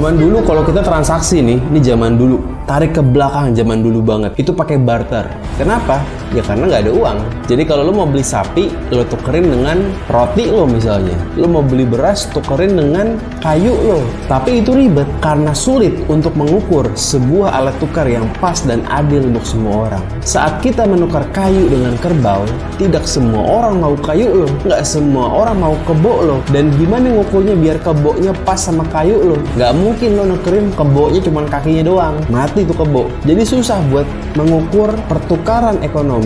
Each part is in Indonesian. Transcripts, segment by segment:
Zaman dulu kalau kita transaksi nih, ini zaman dulu, tarik ke belakang zaman dulu banget, itu pakai barter. Kenapa? Ya karena nggak ada uang. Jadi kalau lo mau beli sapi, lo tukerin dengan roti lo misalnya. Lo mau beli beras, tukerin dengan kayu lo. Tapi itu ribet karena sulit untuk mengukur sebuah alat tukar yang pas dan adil untuk semua orang. Saat kita menukar kayu dengan kerbau, tidak semua orang mau kayu lo, nggak semua orang mau kebo lo. Dan gimana ngukurnya biar kebonya pas sama kayu lo? Nggak mungkin lo nukerin kebonya cuma kakinya doang, mati tuh kebo. Jadi susah buat mengukur pertukaran ekonomi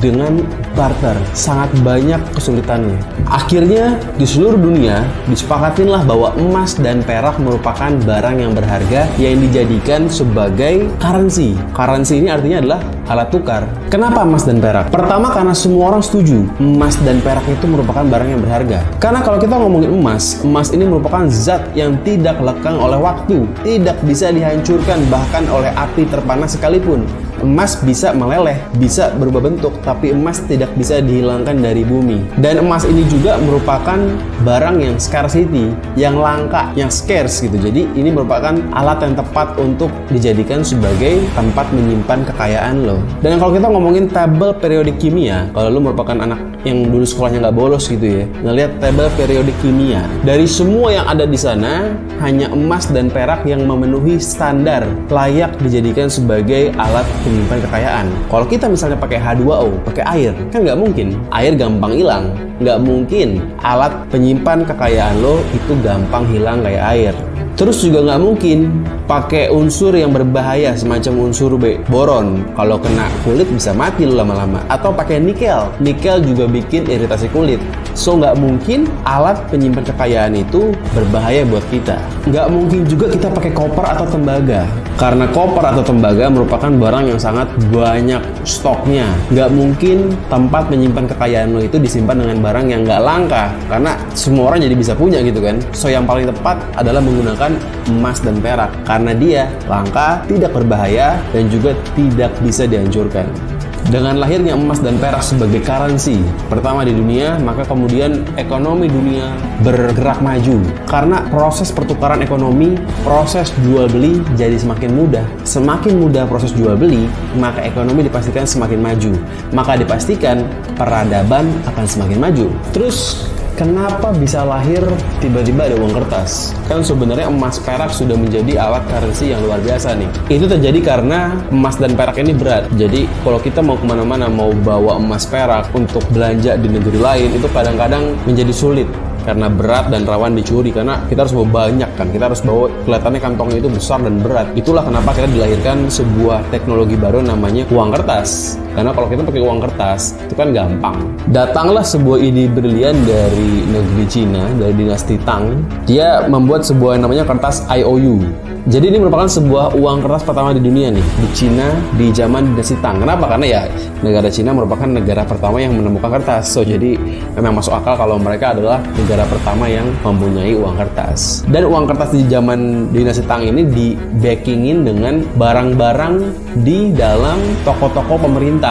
dengan barter, sangat banyak kesulitannya. Akhirnya di seluruh dunia disepakatinlah bahwa emas dan perak merupakan barang yang berharga yang dijadikan sebagai currency. Currency ini artinya adalah alat tukar. Kenapa emas dan perak? Pertama, karena semua orang setuju emas dan perak itu merupakan barang yang berharga. Karena kalau kita ngomongin emas, emas ini merupakan zat yang tidak lekang oleh waktu, tidak bisa dihancurkan bahkan oleh api terpanas sekalipun. Emas bisa meleleh, bisa berubah bentuk, tapi emas tidak bisa dihilangkan dari bumi. Dan emas ini juga merupakan barang yang scarcity, yang langka, yang scarce gitu. Jadi ini merupakan alat yang tepat untuk dijadikan sebagai tempat menyimpan kekayaan lo. Dan kalau kita ngomongin tabel periodik kimia, kalau lo merupakan anak yang dulu sekolahnya nggak bolos gitu ya, ngelihat tabel periodik kimia, dari semua yang ada di sana, hanya emas dan perak yang memenuhi standar layak dijadikan sebagai alat penyimpan kekayaan. Kalau kita misalnya pakai H2O, pakai air, kan nggak mungkin. Air gampang hilang. Nggak mungkin alat penyimpan kekayaan lo itu gampang hilang kayak air. Terus juga nggak mungkin pakai unsur yang berbahaya semacam unsur boron. Kalau kena kulit bisa mati lo lama-lama. Atau pakai nikel. Nikel juga bikin iritasi kulit. So nggak mungkin alat penyimpan kekayaan itu berbahaya buat kita. Nggak mungkin juga kita pakai koper atau tembaga. Karena koper atau tembaga merupakan barang yang sangat banyak stoknya. Nggak mungkin tempat menyimpan kekayaan lo itu disimpan dengan barang yang nggak langka. Karena semua orang jadi bisa punya gitu kan. So yang paling tepat adalah menggunakan emas dan perak. Karena dia langka, tidak berbahaya, dan juga tidak bisa dihancurkan. Dengan lahirnya emas dan perak sebagai currency pertama di dunia, maka kemudian ekonomi dunia bergerak maju. Karena proses pertukaran ekonomi, proses jual beli jadi semakin mudah. Semakin mudah proses jual beli, maka ekonomi dipastikan semakin maju. Maka dipastikan peradaban akan semakin maju. Terus kenapa bisa lahir tiba-tiba ada uang kertas? Kan sebenarnya emas perak sudah menjadi alat currency yang luar biasa nih. Itu terjadi karena emas dan perak ini berat. Jadi kalau kita mau kemana-mana, mau bawa emas perak untuk belanja di negeri lain, itu kadang-kadang menjadi sulit. Karena berat dan rawan dicuri, karena kita harus bawa banyak kan, kita harus bawa, kelihatannya kantongnya itu besar dan berat. Itulah kenapa kita dilahirkan sebuah teknologi baru namanya uang kertas. Karena kalau kita pakai uang kertas itu kan gampang. Datanglah sebuah ide brilian dari negeri Cina, dari dinasti Tang. Dia membuat sebuah yang namanya kertas IOU. Jadi ini merupakan sebuah uang kertas pertama di dunia nih, di Cina di zaman dinasti Tang. Kenapa? Karena ya negara Cina merupakan negara pertama yang menemukan kertas. So jadi memang masuk akal kalau mereka adalah negara pertama yang mempunyai uang kertas. Dan uang kertas di zaman dinasti Tang ini di-backingin dengan barang-barang di dalam toko-toko pemerintah.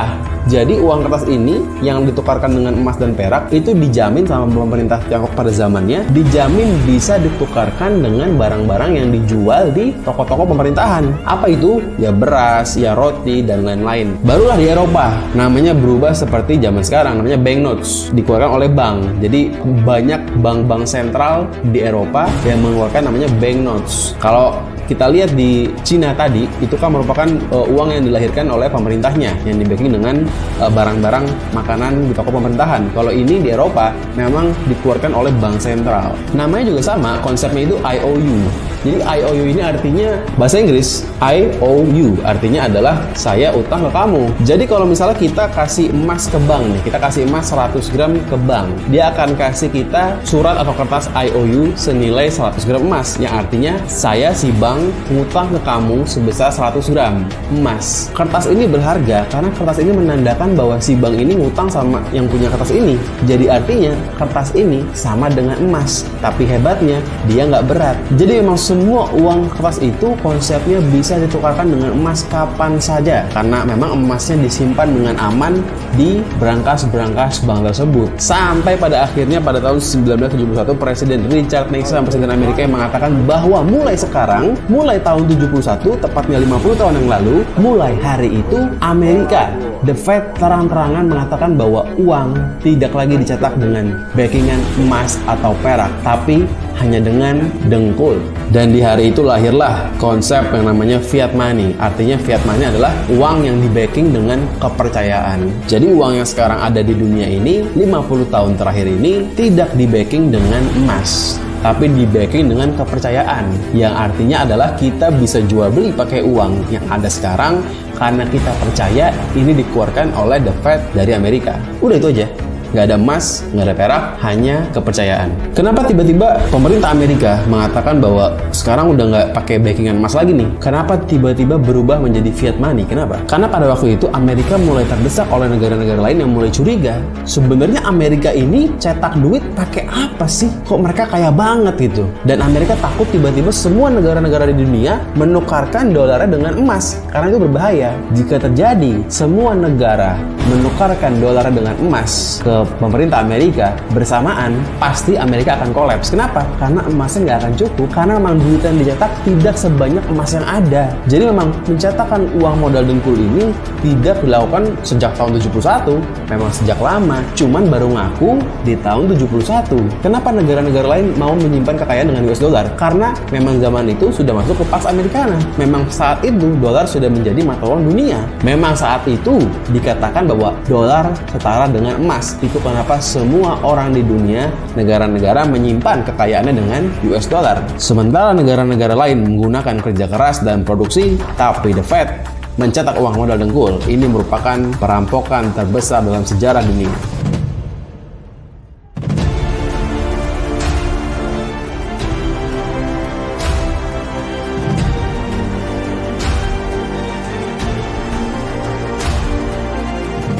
Jadi uang kertas ini yang ditukarkan dengan emas dan perak itu dijamin sama pemerintah Tiongkok pada zamannya, dijamin bisa ditukarkan dengan barang-barang yang dijual di toko-toko pemerintahan. Apa itu? Ya beras, ya roti, dan lain-lain. Barulah di Eropa namanya berubah seperti zaman sekarang, namanya banknotes, dikeluarkan oleh bank. Jadi banyak bank-bank sentral di Eropa yang mengeluarkan namanya banknotes. Kalau kita lihat di Cina tadi, itu kan merupakan uang yang dilahirkan oleh pemerintahnya, yang di-backing dengan barang-barang makanan di toko pemerintahan. Kalau ini di Eropa memang dikeluarkan oleh bank sentral. Namanya juga sama, konsepnya itu IOU. Jadi IOU ini artinya, bahasa Inggris, IOU artinya adalah saya utang ke kamu. Jadi kalau misalnya kita kasih emas ke bank nih, kita kasih emas 100 gram ke bank, dia akan kasih kita surat atau kertas IOU senilai 100 gram emas, yang artinya saya si bank ngutang ke kamu sebesar 100 gram emas. Kertas ini berharga karena kertas ini menandakan bahwa si bank ini ngutang sama yang punya kertas ini. Jadi artinya kertas ini sama dengan emas, tapi hebatnya dia nggak berat. Jadi memang semua uang kertas itu konsepnya bisa ditukarkan dengan emas kapan saja, karena memang emasnya disimpan dengan aman di berangkas-berangkas bank tersebut. Sampai pada akhirnya pada tahun 1971 Presiden Richard Nixon, Presiden Amerika, yang mengatakan bahwa mulai sekarang, mulai tahun 71, tepatnya 50 tahun yang lalu, mulai hari itu Amerika, The Fed, terang-terangan mengatakan bahwa uang tidak lagi dicetak dengan backingan emas atau perak, tapi hanya dengan dengkul. Dan di hari itu lahirlah konsep yang namanya fiat money. Artinya fiat money adalah uang yang di-backing dengan kepercayaan. Jadi uang yang sekarang ada di dunia ini 50 tahun terakhir ini tidak di-backing dengan emas, tapi di-backing dengan kepercayaan, yang artinya adalah kita bisa jual beli pakai uang yang ada sekarang karena kita percaya ini dikeluarkan oleh The Fed dari Amerika. Udah itu aja. Nggak ada emas, nggak ada perak, hanya kepercayaan. Kenapa tiba-tiba pemerintah Amerika mengatakan bahwa sekarang udah nggak pakai backingan emas lagi nih? Kenapa tiba-tiba berubah menjadi fiat money? Kenapa? Karena pada waktu itu Amerika mulai terdesak oleh negara-negara lain yang mulai curiga. Sebenarnya Amerika ini cetak duit pakai apa sih? Kok mereka kaya banget gitu? Dan Amerika takut tiba-tiba semua negara-negara di dunia menukarkan dolarnya dengan emas, karena itu berbahaya. Jika terjadi semua negara menukarkan dolarnya dengan emas ke pemerintah Amerika bersamaan, pasti Amerika akan kolaps. Kenapa? Karena emasnya nggak akan cukup, karena memang duit yang dicetak tidak sebanyak emas yang ada. Jadi memang mencetakkan uang modal dengkul ini tidak dilakukan sejak tahun 71, memang sejak lama, cuman baru ngaku di tahun 71. Kenapa negara-negara lain mau menyimpan kekayaan dengan US dollar? Karena memang zaman itu sudah masuk ke Pax Americana. Memang saat itu dolar sudah menjadi mata uang dunia. Memang saat itu dikatakan bahwa dolar setara dengan emas. Itu kenapa semua orang di dunia, negara-negara, menyimpan kekayaannya dengan US dollar. Sementara negara-negara lain menggunakan kerja keras dan produksi, tapi The Fed mencetak uang modal dengkul. Ini merupakan perampokan terbesar dalam sejarah dunia.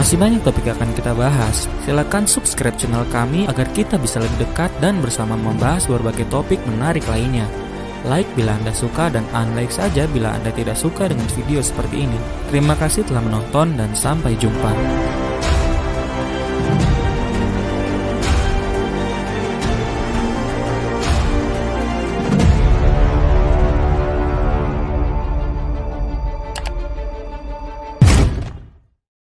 Masih banyak topik yang akan kita bahas. Silakan subscribe channel kami agar kita bisa lebih dekat dan bersama membahas berbagai topik menarik lainnya. Like bila Anda suka dan unlike saja bila Anda tidak suka dengan video seperti ini. Terima kasih telah menonton dan sampai jumpa.